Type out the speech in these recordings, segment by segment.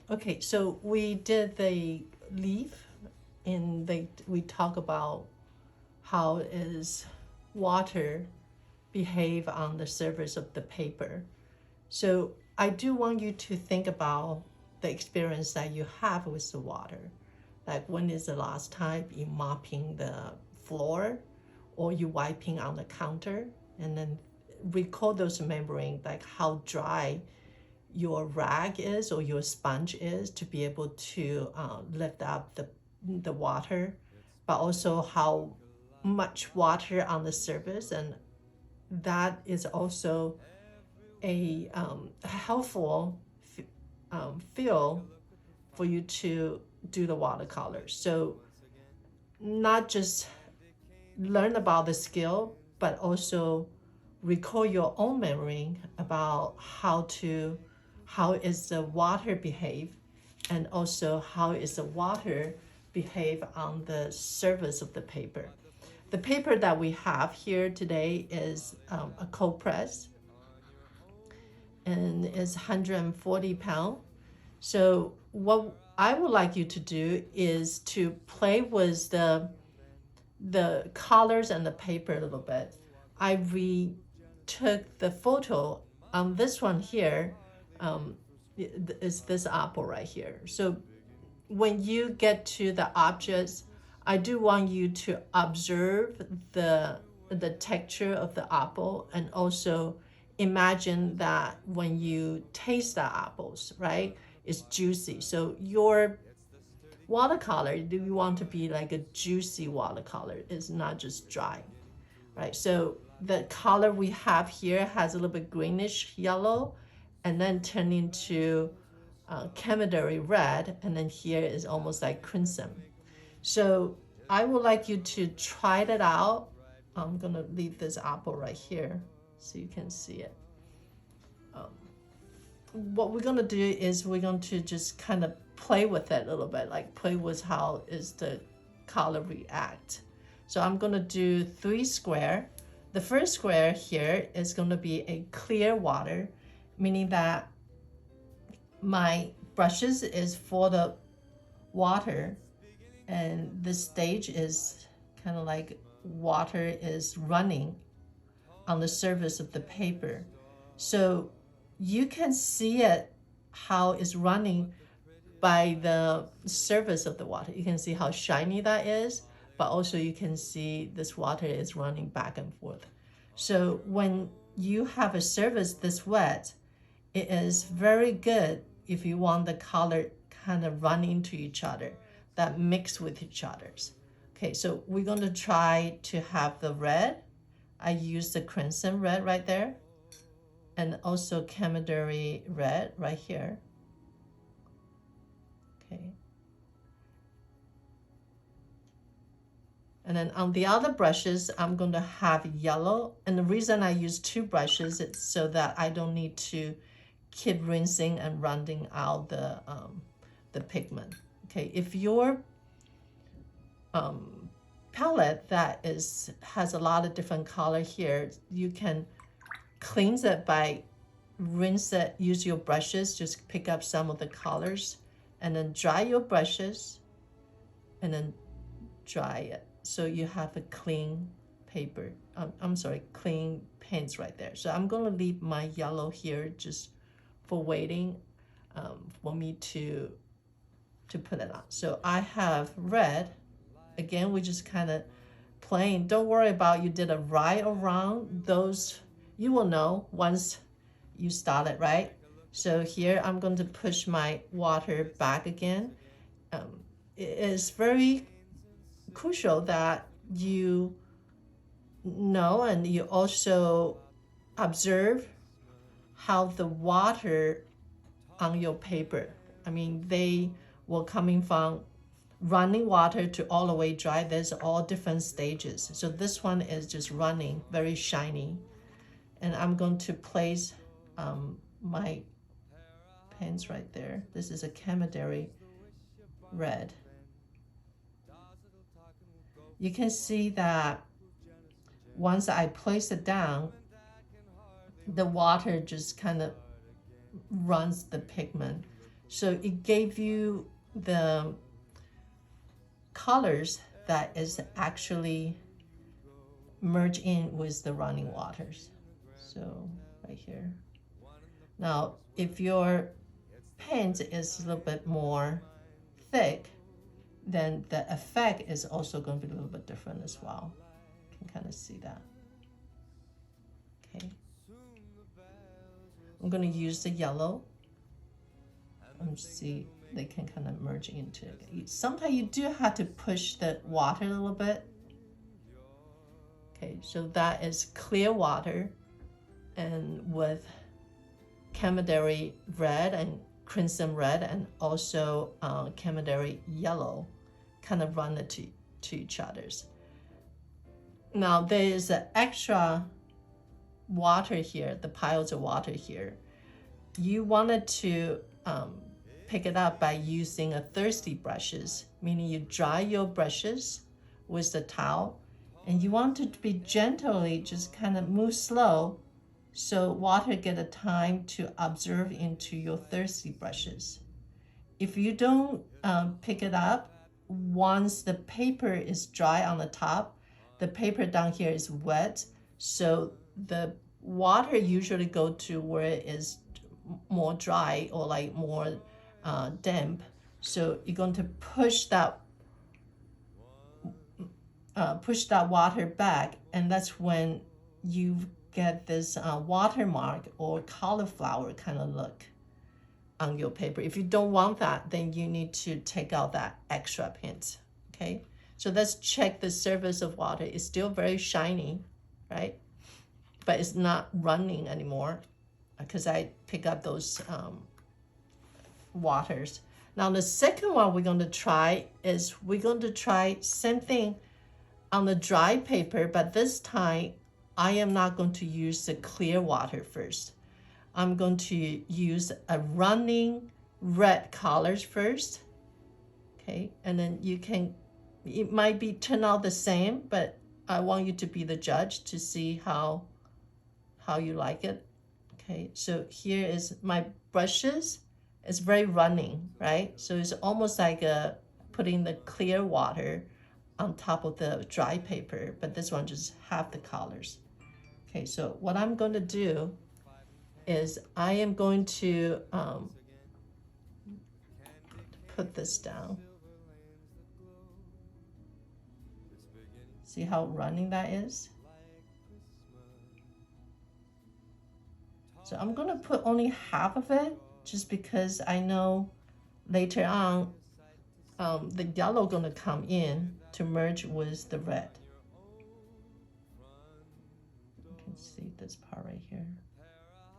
Okay, so we did the leaf, and we talk about how is water behave on the surface of the paper. So I do want you to think about the experience that you have with the water. Like when is the last time you mopping the floor or you wiping on the counter, and then recall those memories, like how dry your rag is or your sponge is to be able to lift up the water, but also how much water on the surface, and that is also a helpful feel for you to do the watercolor. So not just learn about the skill, but also recall your own memory about how is the water behave, and also how is the water behave on the surface of the paper. The paper that we have here today is a cold press, and is 140 pounds. So what I would like you to do is to play with the colors and the paper a little bit. I retook the photo on this one here. Um, is this apple right here. So when you get to the objects, I do want you to observe the texture of the apple, and also imagine that when you taste the apples, right, it's juicy. So your watercolor, do you want to be like a juicy watercolor? It's not just dry, right? So the color we have here has a little bit greenish yellow, and then turn into camaraderie red, and then here is almost like crimson. So I would like you to try that out. I'm gonna leave this apple right here so you can see it. Um, what we're gonna do is we're going to just kind of play with it a little bit, like play with how is the color react. So I'm gonna do 3 square. The first square here is gonna be a clear water, meaning that my brushes is for the water, and this stage is kind of like water is running on the surface of the paper. So you can see it how it's running by the surface of the water. You can see how shiny that is, but also you can see this water is running back and forth. So when you have a surface this wet, it is very good if you want the color kind of run into each other, that mix with each others. Okay, so we're going to try to have the red. I use the crimson red right there, and also camaraderie red right here. Okay. And then on the other brushes, I'm going to have yellow. And the reason I use 2 brushes is so that I don't need to keep rinsing and rounding out the pigment. Okay, if your palette that has a lot of different color here, you can cleanse it by rinse it, use your brushes, just pick up some of the colors, and then dry your brushes, and then dry it. So you have a clean paper, I'm sorry, clean paints right there. So I'm gonna leave my yellow here just for waiting for me to put it on. So I have red. Again, we just kind of playing. Don't worry about you did a right or wrong. Those you will know once you start it, right? So here I'm going to push my water back again. It is very crucial that you know and you also observe how the water on your paper, I mean, they will coming from running water to all the way dry. There's all different stages. So this one is just running, very shiny. And I'm going to place my pens right there. This is a camaraderie red. You can see that once I place it down, the water just kind of runs the pigment. So it gave you the colors that is actually merge in with the running waters. So right here. Now, if your paint is a little bit more thick, then the effect is also going to be a little bit different as well. You can kind of see that. Okay. I'm going to use the yellow and see they can kind of merge into it. Sometimes you do have to push the water a little bit. Okay, so that is clear water and with camaraderie red and crimson red and also camaraderie yellow kind of run it to each other's. Now there is an extra water here, the piles of water here. You wanted to pick it up by using a thirsty brushes, meaning you dry your brushes with the towel and you want it to be gently just kind of move slow so water get a time to absorb into your thirsty brushes. If you don't pick it up, once the paper is dry on the top, the paper down here is wet, so the water usually go to where it is more dry or like more damp. So you're going to push that water back, and that's when you get this watermark or cauliflower kind of look on your paper. If you don't want that, then you need to take out that extra paint. Okay, so let's check the surface of water. It's still very shiny, right? But it's not running anymore because I pick up those waters. Now the second one we're going to try is we're going to try same thing on the dry paper, but this time I am not going to use the clear water first. I'm going to use a running red colors first. Okay, and then you can, it might be turn out the same, but I want you to be the judge to see how you like it. Okay, so here is my brushes. It's very running, right? So it's almost like putting the clear water on top of the dry paper, but this one just have the colors. Okay, so what I'm going to do is I am going to put this down. See how running that is? So I'm going to put only half of it just because I know later on the yellow going to come in to merge with the red. You can see this part right here.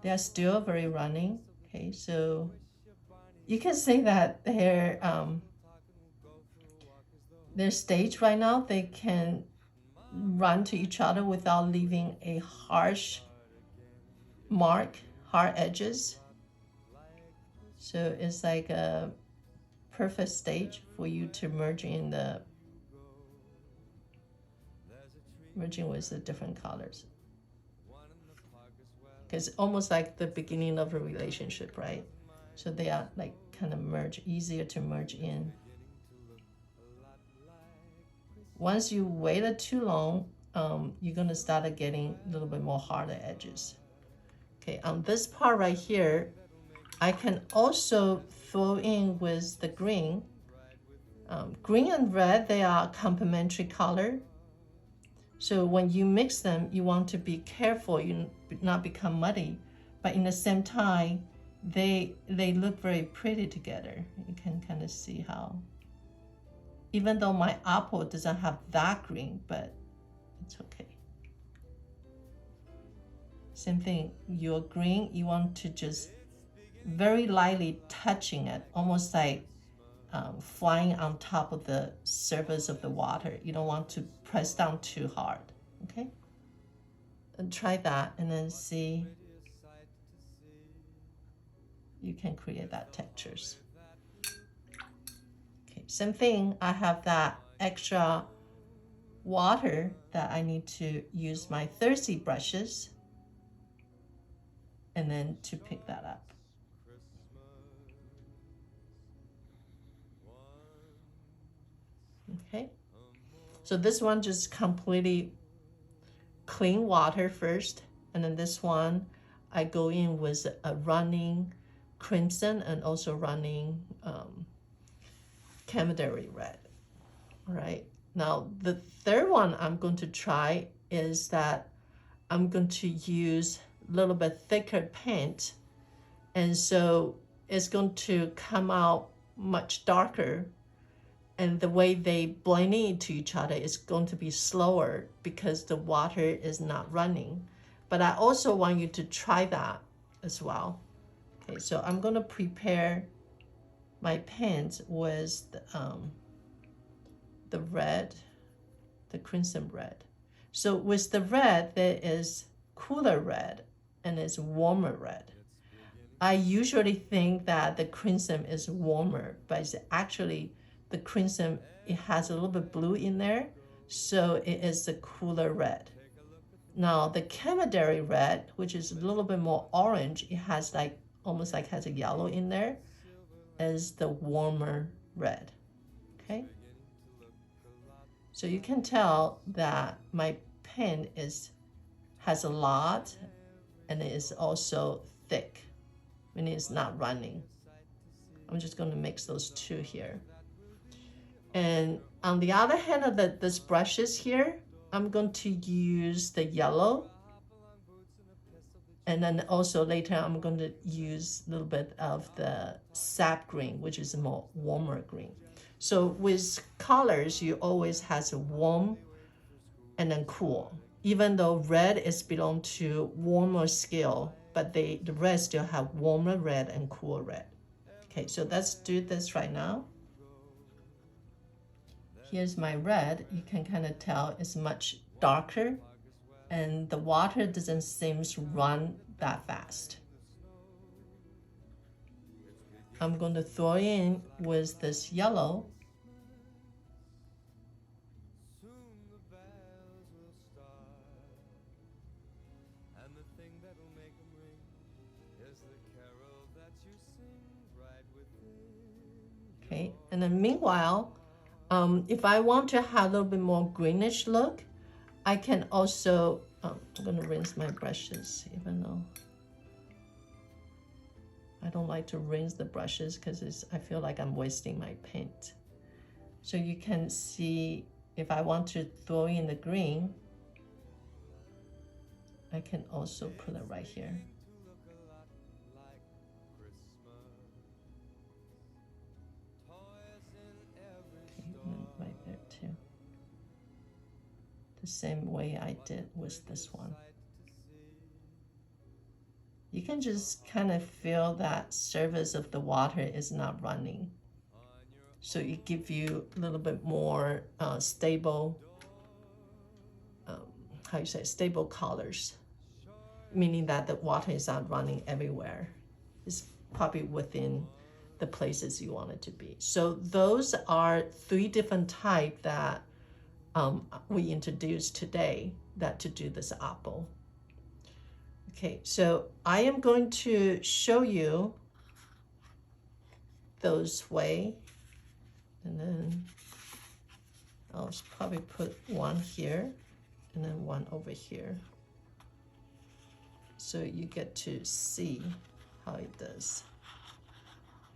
They are still very running. Okay, so you can say that their stage right now, they can run to each other without leaving a harsh mark, hard edges. So it's like a perfect stage for you to merging with the different colors. It's almost like the beginning of a relationship, right? So they are like kind of easier to merge in. Once you waited too long, you're gonna start getting a little bit more harder edges. Okay, on this part right here, I can also throw in with the green. Green and red, they are complementary color. So when you mix them, you want to be careful you not become muddy, but in the same time, they look very pretty together. You can kind of see how, even though my apple doesn't have that green, but it's okay. Same thing, your green, you want to just very lightly touching it, almost like flying on top of the surface of the water. You don't want to press down too hard, okay? And try that and then see you can create that textures. Okay, same thing, I have that extra water that I need to use my thirsty brushes and then to pick that up. okay? So this one just completely clean water first, and then this one I go in with a running crimson and also running camaraderie red. All right, now the third one I'm going to try is that I'm going to use a little bit thicker paint, and so it's going to come out much darker, and the way they blend into each other is going to be slower because the water is not running. But I also want you to try that as well. Okay, so I'm going to prepare my paint with the red, the crimson red. So with the red, there is cooler red and it's warmer red. I usually think that the crimson is warmer, but it's actually the crimson, it has a little bit blue in there, so it is a cooler red. Now the camaraderie red, which is a little bit more orange, it has like almost like has a yellow in there, is the warmer red. Okay, so you can tell that my pen has a lot and it is also thick when it's not running. I'm just going to mix those two here. And on the other hand of this brushes here, I'm going to use the yellow. And then also later I'm going to use a little bit of the sap green, which is a more warmer green. So with colors, you always has a warm and then cool. Even though red is belong to warmer scale, but the red still have warmer red and cool red. Okay, so let's do this right now. Here's my red. You can kind of tell it's much darker and the water doesn't seem to run that fast. I'm going to throw in with this yellow. Okay, and then meanwhile, if I want to have a little bit more greenish look, I can also, I'm going to rinse my brushes, even though I don't like to rinse the brushes because I feel like I'm wasting my paint. So you can see if I want to throw in the green, I can also put it right here. Right there too. The same way I did with this one. You can just kind of feel that surface of the water is not running. So it gives you a little bit more stable, how you say, stable colors. Meaning that the water is not running everywhere. It's probably within the places you want it to be. So those are 3 different types that we introduced today that to do this apple. Okay, so I am going to show you those way, and then I'll probably put one here and then one over here, so you get to see how it does.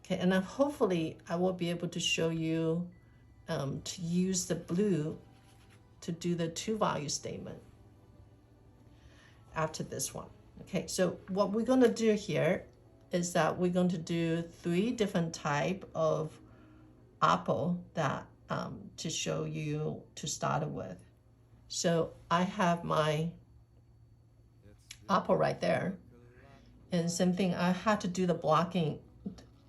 Okay, and then hopefully I will be able to show you to use the blue to do the 2-value statement after this one. Okay, so what we're going to do here is that we're going to do 3 different type of apple that to show you to start with. So I have my apple right there, and same thing, I had to do the blocking.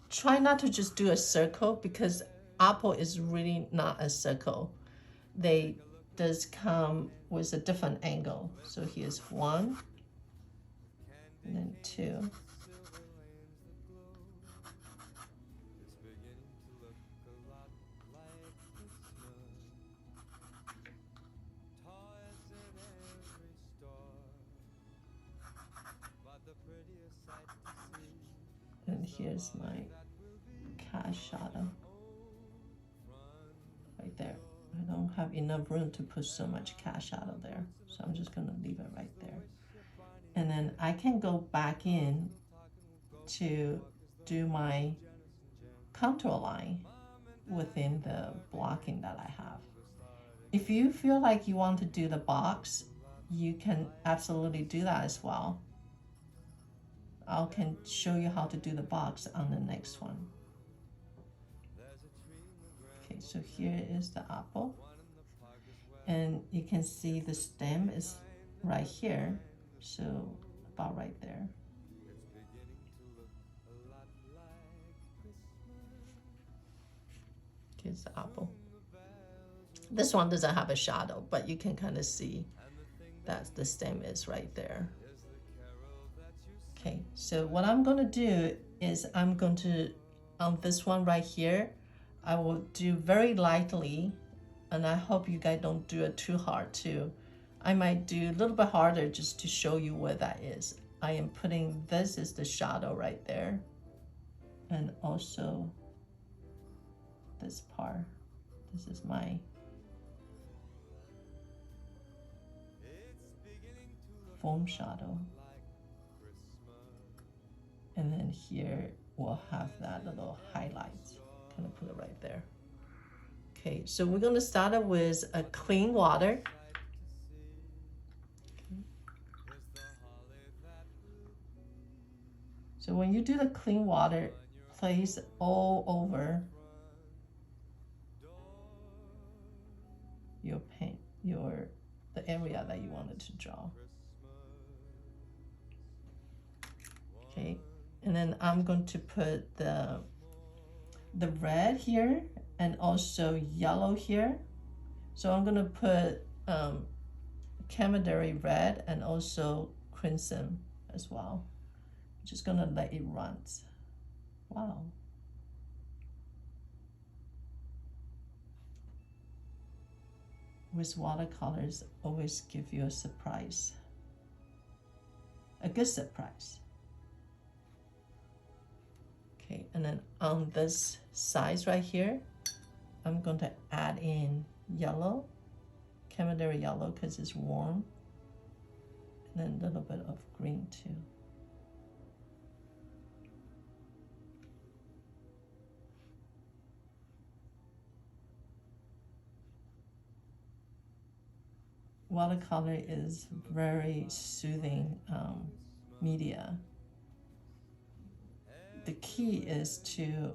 Try not to just do a circle because apple is really not a circle. They does come with a different angle. So here's 1, and then 2. And here's my cash shadow right there. I don't have enough room to put so much cash out of there, so I'm just gonna leave it right there. And then I can go back in to do my contour line within the blocking that I have. If you feel like you want to do the box, you can absolutely do that as well. I can show you how to do the box on the next one. Okay, so here is the apple. And you can see the stem is right here, so about right there. Here's the apple. This one doesn't have a shadow, but you can kind of see that the stem is right there. Okay, so what I'm going to do is I'm going to, on this one right here, I will do very lightly, and I hope you guys don't do it too hard too. I might do a little bit harder just to show you where that is. I am putting, this is the shadow right there, and also this part. This is my foam shadow. And then here we'll have that little highlights. Kind of put it right there. Okay, so we're going to start it with a clean water. So when you do the clean water, place all over your paint, the area that you wanted to draw. Okay, and then I'm going to put the red here and also yellow here. So I'm going to put camaraderie red and also crimson as well. I'm just going to let it run. Wow. With watercolors, always give you a surprise, a good surprise. Okay, and then on this size right here, I'm going to add in yellow, camaraderie yellow because it's warm, and then a little bit of green too. Watercolor is very soothing media. The key is to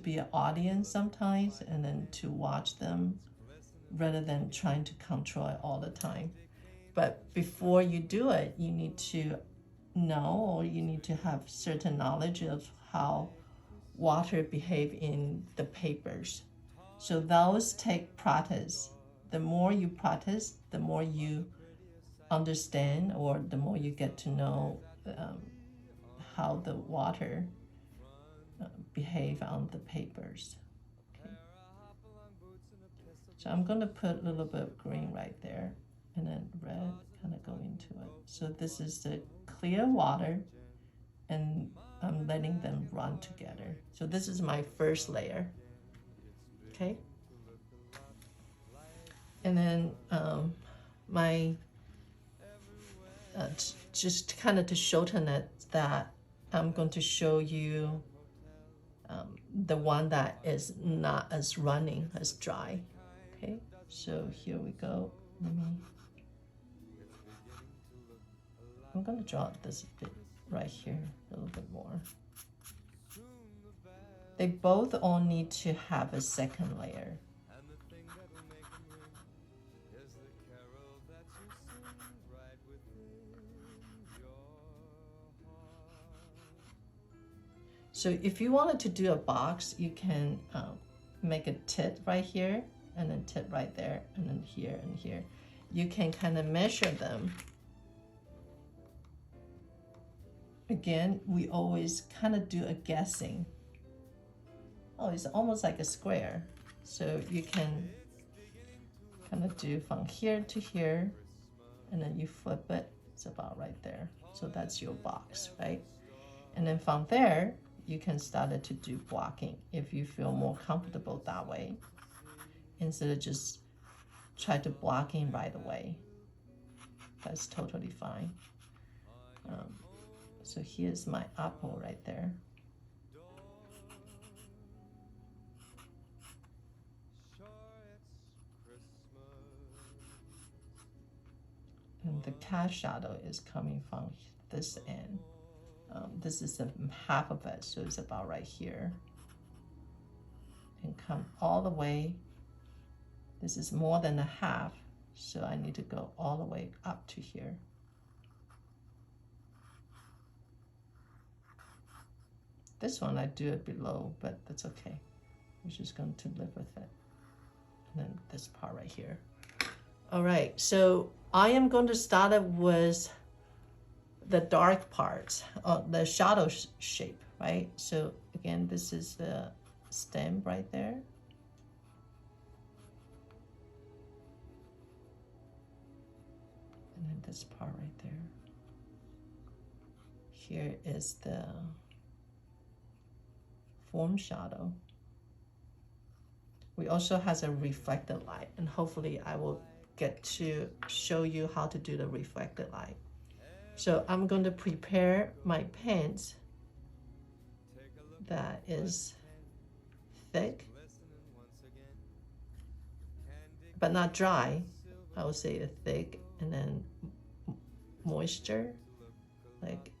be an audience sometimes, and then to watch them rather than trying to control it all the time. But before you do it, you need to know, or you need to have certain knowledge of how water behave in the papers. So those take practice. The more you practice, the more you understand, or the more you get to know how the water behave on the papers. Okay. So I'm going to put a little bit of green right there, and then red kind of go into it. So this is the clear water, and I'm letting them run together. So this is my first layer. Okay. And then just kind of to shorten it, that I'm going to show you the one that is not as running, as dry. Okay, so here we go. I'm going to draw this bit right here a little bit more. They both all need to have a second layer. So if you wanted to do a box, you can make a tit right here, and then tit right there, and then here and here. You can kind of measure them. Again, we always kind of do a guessing. Oh, it's almost like a square. So you can kind of do from here to here, and then you flip it. It's about right there. So that's your box, right? And then from there, you can start to do blocking if you feel more comfortable that way. instead of just try to block in right away. That's totally fine. So here's my apple right there. And the cat shadow is coming from this end. This is the half of it, so it's about right here. And come all the way. This is more than a half, so I need to go all the way up to here. This one I do it below, but that's okay. We're just going to live with it. And then this part right here. All right, so I am going to start it with the dark parts, the shadow shape, right? So again, this is the stem right there. And then this part right there. Here is the form shadow. We also has a reflected light, and hopefully I will get to show you how to do the reflected light. So I'm going to prepare my paint that is thick, but not dry. I would say a thick, and then moisture, like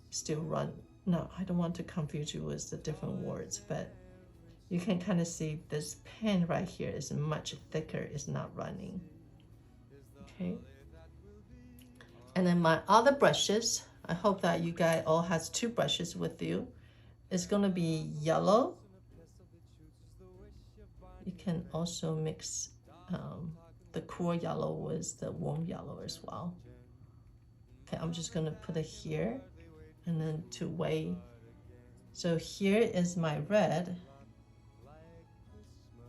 still run. No, I don't want to confuse you with the different words, but you can kind of see this pen right here is much thicker, it's not running. Okay. And then my other brushes, I hope that you guys all has 2 brushes with you. It's gonna be yellow. You can also mix the cool yellow with the warm yellow as well. Okay, I'm just gonna put it here and then to weigh. So here is my red.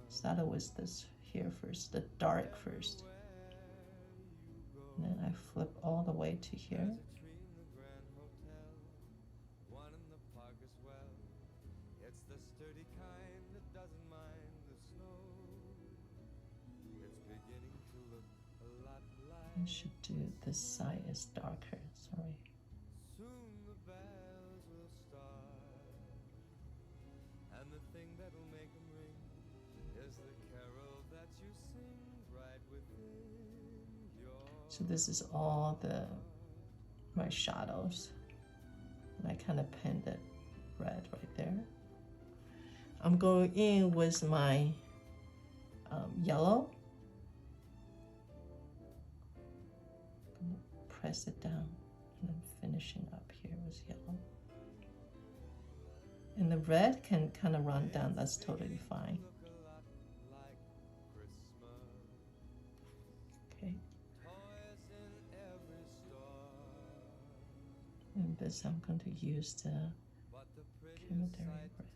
Started with this here first, the dark first. And then I flip all the way to here. I should do this side is darker, sorry. So this is all my shadows. And I kind of pinned it red right there. I'm going in with my yellow. Press it down, and I'm finishing up here with yellow. And the red can kind of run down, that's totally fine. Okay. And this I'm going to use the chemotherapy right there.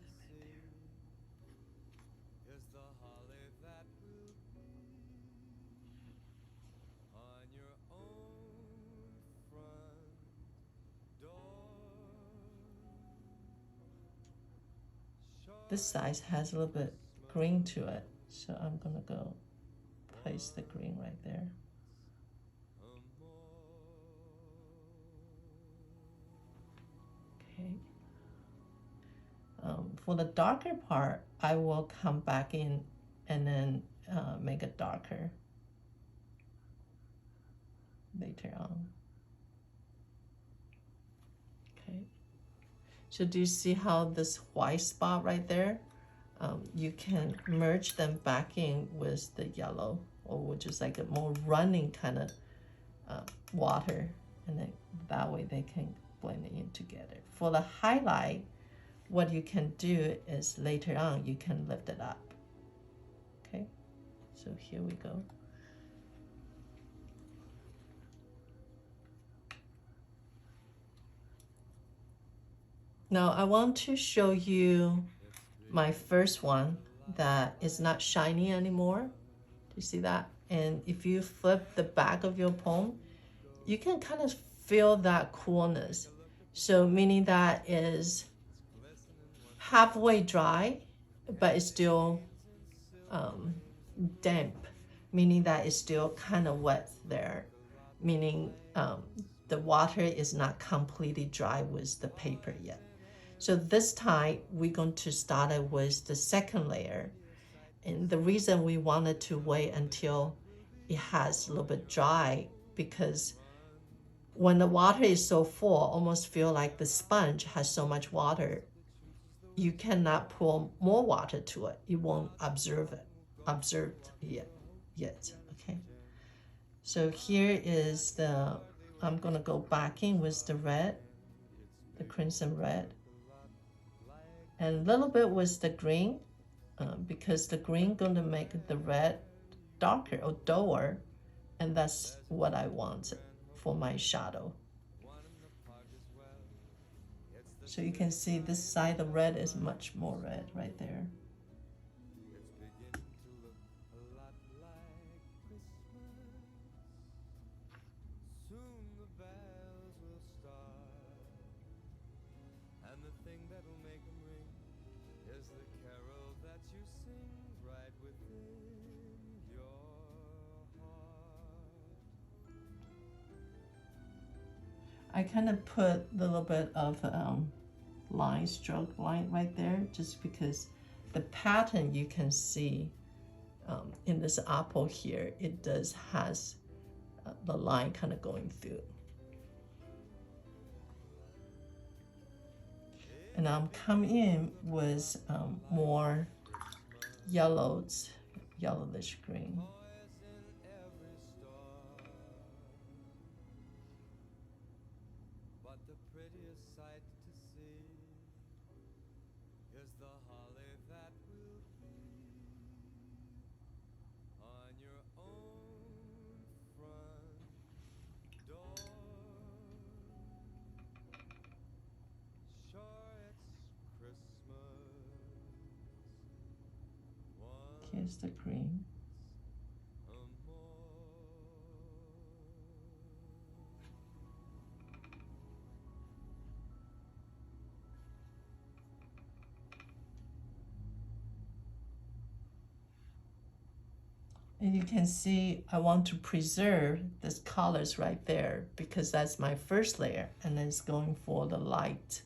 This side has a little bit green to it, so I'm gonna go place the green right there. Okay. For the darker part, I will come back in and then make it darker later on. Okay. So do you see how this white spot right there, you can merge them back in with the yellow, or which is like a more running kind of water, and then that way they can blend it in together. For the highlight, what you can do is later on you can lift it up. Okay, so here we go. Now I want to show you my first one that is not shiny anymore. Do you see that? And if you flip the back of your palm, you can kind of feel that coolness. So meaning that is halfway dry, but it's still um, damp, meaning that it's still kind of wet there, meaning the water is not completely dry with the paper yet. So this time we're going to start it with the second layer. And the reason we wanted to wait until it has a little bit dry, because when the water is so full, almost feel like the sponge has so much water, you cannot pour more water to it. You won't observe yet. Okay. So here is the, I'm gonna go back in with the red, the crimson red, and a little bit with the green, because the green gonna make the red darker or duller, and that's what I want for my shadow. So you can see this side of red is much more red right there. I kind of put a little bit of stroke line right there, just because the pattern you can see in this apple here, it does has the line kind of going through. And I'm coming in with more yellowish green. Here's the green. And you can see I want to preserve these colors right there, because that's my first layer, and then it's going for the light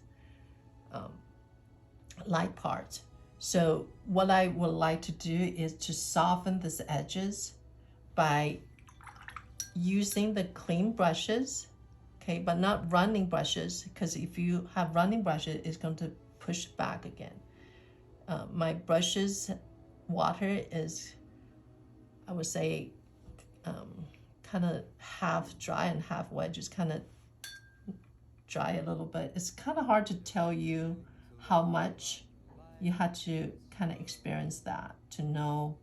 part. So what I would like to do is to soften these edges by using the clean brushes, okay, but not running brushes, because if you have running brushes, it's going to push back again. My brushes water is, I would say, kind of half dry and half wet, just kind of dry a little bit. It's kind of hard to tell you how much. You had to kind of experience that to know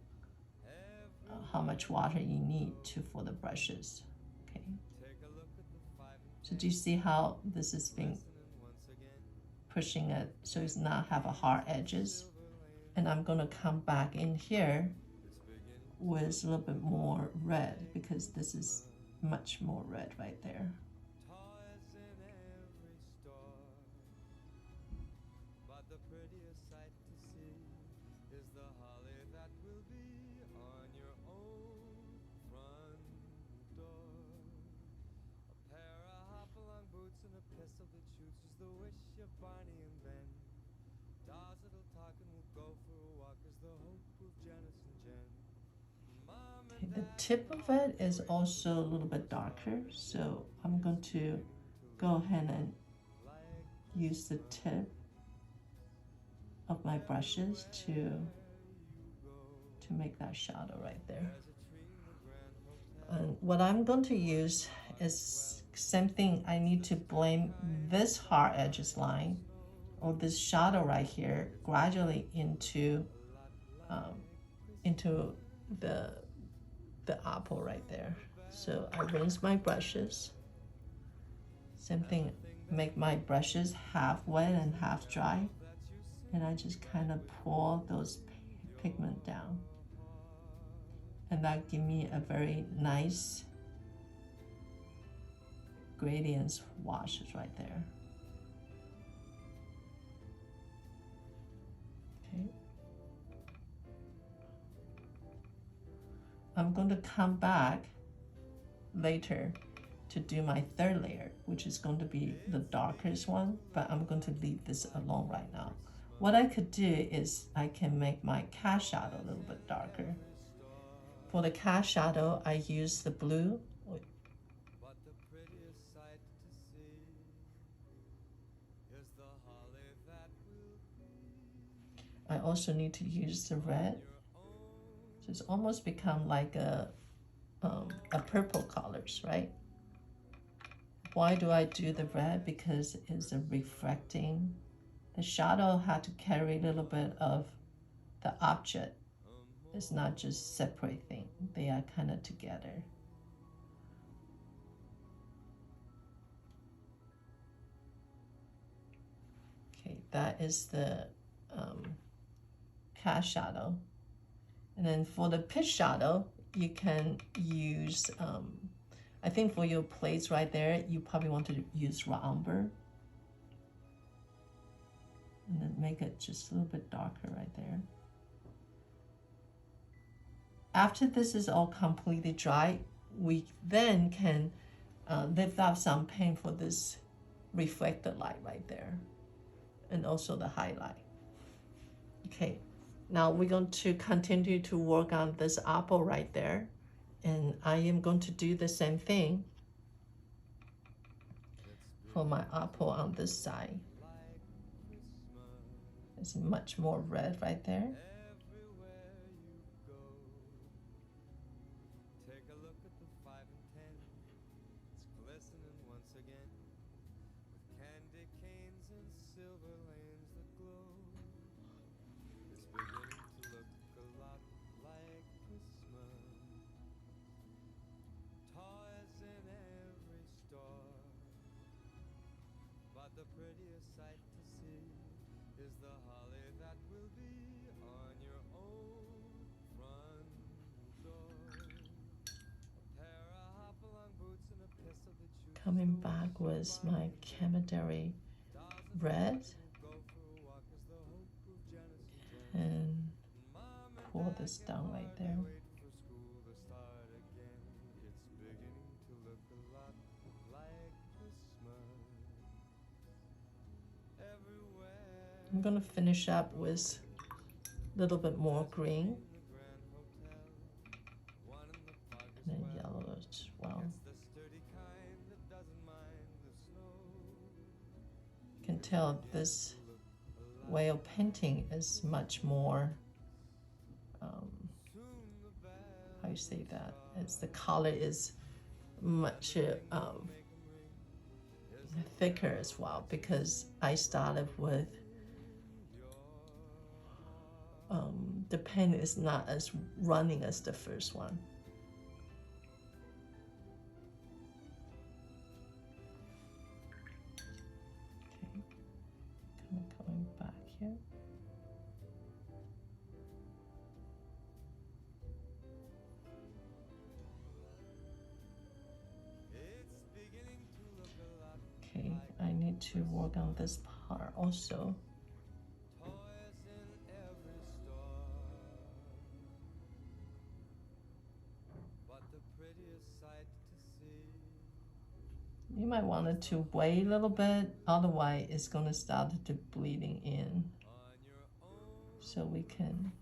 how much water you need to for the brushes. Okay. So do you see how this is being pushing it so it's not have a hard edges? And I'm gonna come back in here with a little bit more red, because this is much more red right there. Okay, the tip of it is also a little bit darker, so I'm going to go ahead and use the tip of my brushes to make that shadow right there. And what I'm going to use is same thing. I need to blend this hard edges line, or this shadow right here, gradually into the apple right there. So I rinse my brushes. Same thing, make my brushes half wet and half dry, and I just kind of pour those pigment down, and that give me a very nice gradients washes right there. Okay. I'm going to come back later to do my third layer, which is going to be the darkest one, but I'm going to leave this alone right now. What I could do is I can make my cast shadow a little bit darker. For the cast shadow, I use the blue. I also need to use the red. So it's almost become like a purple colors, right? Why do I do the red? Because it's a reflecting. The shadow had to carry a little bit of the object. It's not just separate thing. They are kind of together. Okay, that is the cast shadow. And then for the pitch shadow, you can use, I think for your plates right there, you probably want to use raw umber. And then make it just a little bit darker right there. After this is all completely dry, we then can lift up some paint for this reflected light right there, and also the highlight. Okay, now we're going to continue to work on this apple right there, and I am going to do the same thing for my apple on this side. It's much more red right there. The prettiest sight to see is the holly that will be on your own front door. A pair of hop-along boots and a pistol that shoots. Coming back with my Camaraderie red and pull this down right there. I'm going to finish up with a little bit more green and then yellow as well. You can tell this way of painting is much more, how you say that? It's the color is much thicker as well, because I started with the pen is not as running as the first one. Okay, kind of coming back here. Okay, I need to work on this part also. You might want it to wait a little bit, otherwise it's going to start to bleeding in. So we can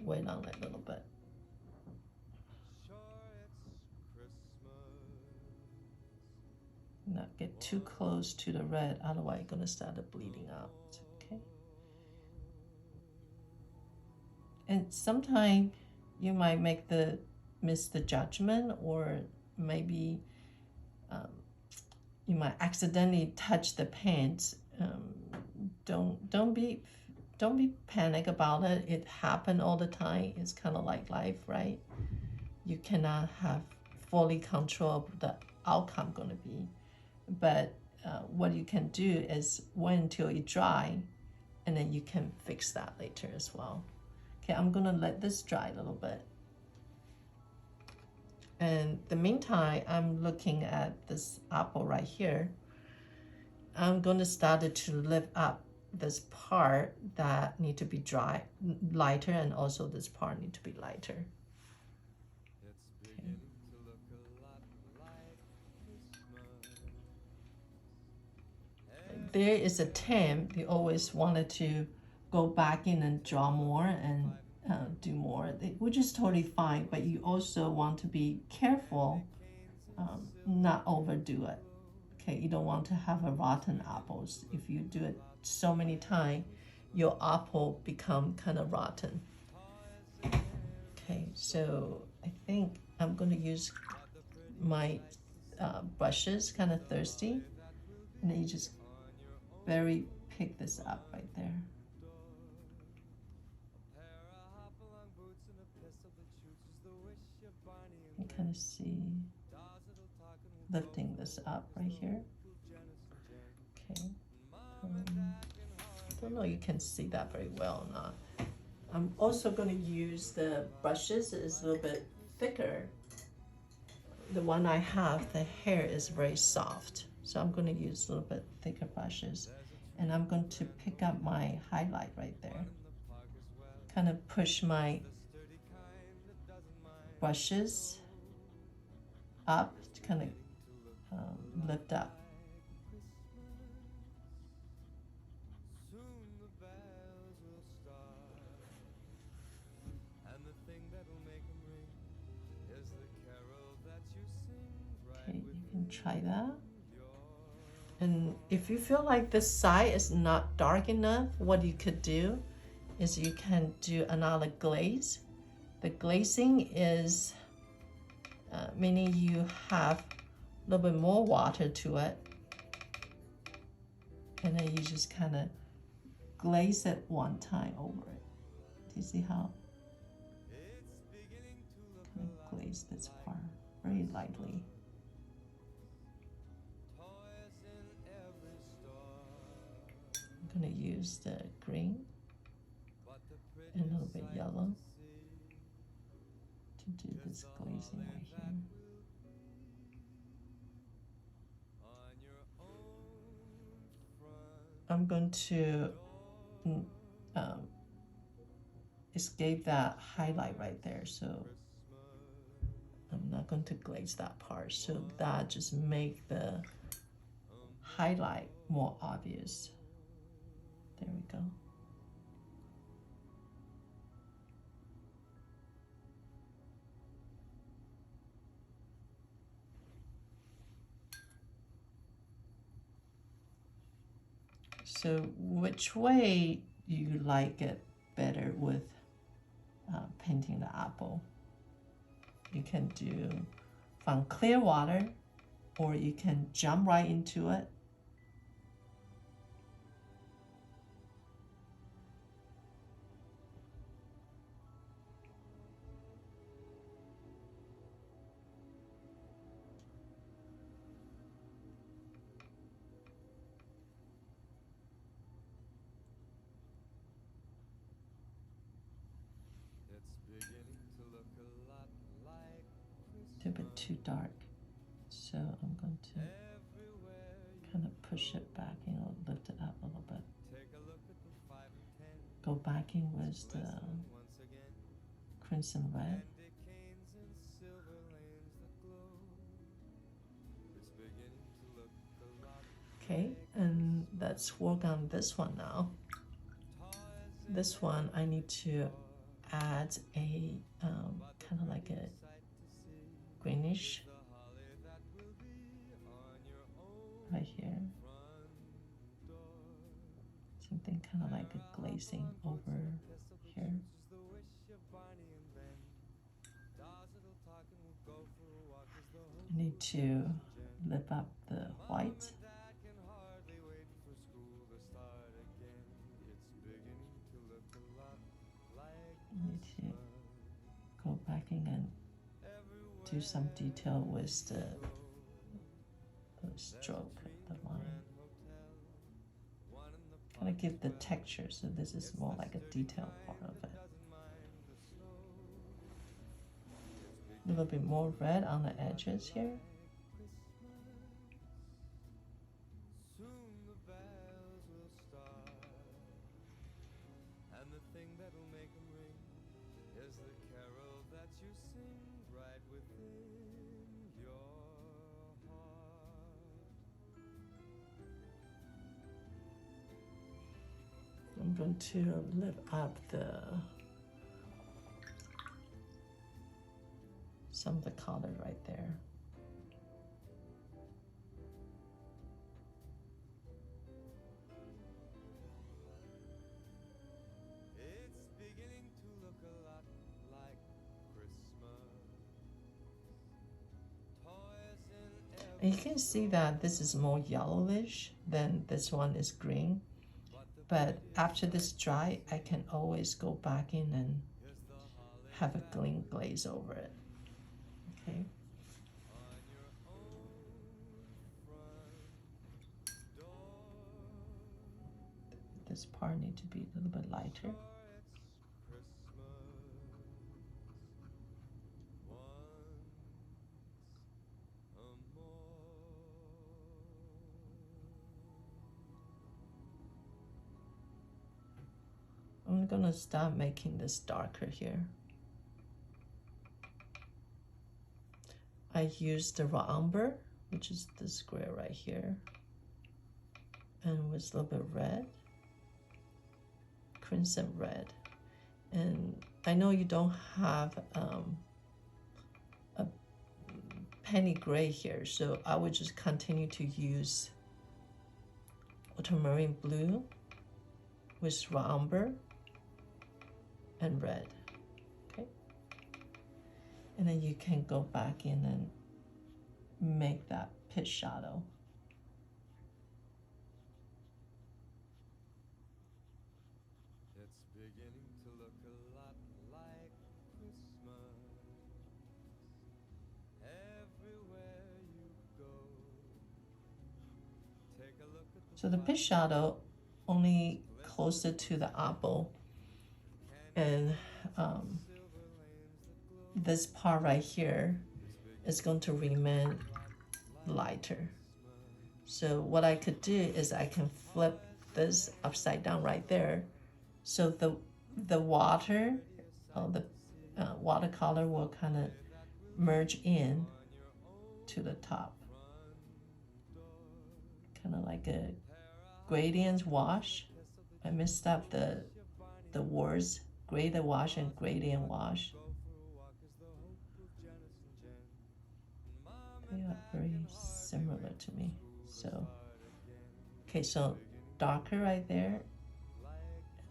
wait on it a little bit. Not get too close to the red, otherwise it's going to start bleeding out. Okay. And sometimes you might miss the judgment, or maybe you might accidentally touch the paint. Don't be panic about it. It happens all the time. It's kind of like life, right? You cannot have fully control of the outcome going to be, but what you can do is wait until it dry, and then you can fix that later as well. Okay, I'm gonna let this dry a little bit. And the meantime, I'm looking at this apple right here. I'm going to start to lift up this part that need to be dry, lighter, and also this part need to be lighter. It's beginning to look a lot like Christmas. There is a time you always wanted to go back in and draw more and do more, which is totally fine, but you also want to be careful, not overdo it. Okay, you don't want to have a rotten apples. If you do it so many times, your apple become kind of rotten. Okay, so I think I'm going to use my brushes, kind of thirsty, and then you just very pick this up right there. You kind of see lifting this up right here. Okay. I don't know you can see that very well or not. I'm also going to use the brushes. It's a little bit thicker. The one I have, the hair is very soft. So I'm going to use a little bit thicker brushes. And I'm going to pick up my highlight right there. Kind of push my brushes up to kind of lift up. Okay, you can try that. And if you feel like this side is not dark enough, what you could do is you can do another glaze. The glazing is meaning you have a little bit more water to it, and then you just kind of glaze it one time over it. Do you see how? Kind of glaze this part very lightly. I'm going to use the green and a little bit yellow to do this glazing right here. I'm going to escape that highlight right there, so I'm not going to glaze that part, so that just make the highlight more obvious. There we go. So which way you like it better with painting the apple? You can do from clear water, or you can jump right into it. A bit too dark, so I'm going to kind of push it back, lift it up a little bit. Go back in with the crimson red. Okay, and let's work on this one now. This one I need to add a kind of like a greenish right here, something kind of like a glazing over here. I need to lift up the white. I need to go back in and do some detail with the stroke, the line. Kind of give the texture, so this is more like a detail part of it. A little bit more red on the edges here. that'll make 'em ring is the carol that you sing right within your heart. I'm going to lift up some of the color right there. It's beginning to look a lot like Christmas. Toys in And you can see that this is more yellowish than this one is green. But after this dry, I can always go back in and have a green glaze over it. Okay. on your own front door. This part need to be a little bit lighter. Sure, it's Christmas once more. I'm gonna start making this darker here. I used the raw umber, which is this square right here, and with a little bit red, crimson red. And I know you don't have a penny gray here, so I would just continue to use ultramarine blue with raw umber and red. Okay, and then you can go back in and make that pitch shadow. It's beginning to look a lot like Christmas everywhere you go. Take a look at So the pitch shadow only closer to the apple, and this part right here is going to remain lighter. So what I could do is I can flip this upside down right there, so the water, the watercolor will kind of merge in to the top, kind of like a gradient wash. I messed up the words, gradient wash and gradient wash. They are very similar to me. So, okay, so darker right there,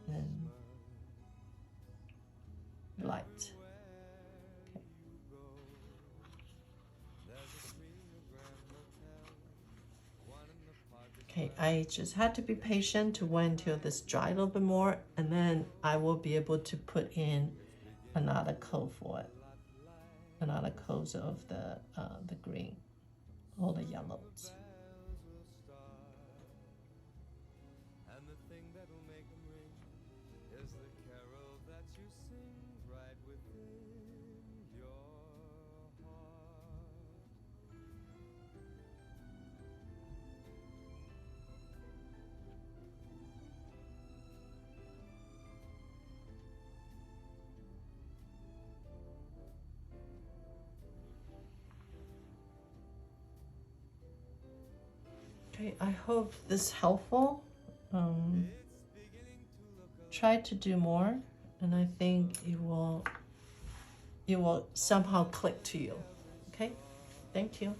and then light. Okay. Okay, I just had to be patient to wait until this dry a little bit more, and then I will be able to put in another coat for it, another coat of the green, all the yellows. And the thing that'll make 'em ring is the carol that you sing right within your heart. Okay, I hope this is helpful. Try to do more, and I think it will somehow click to you. Okay, thank you.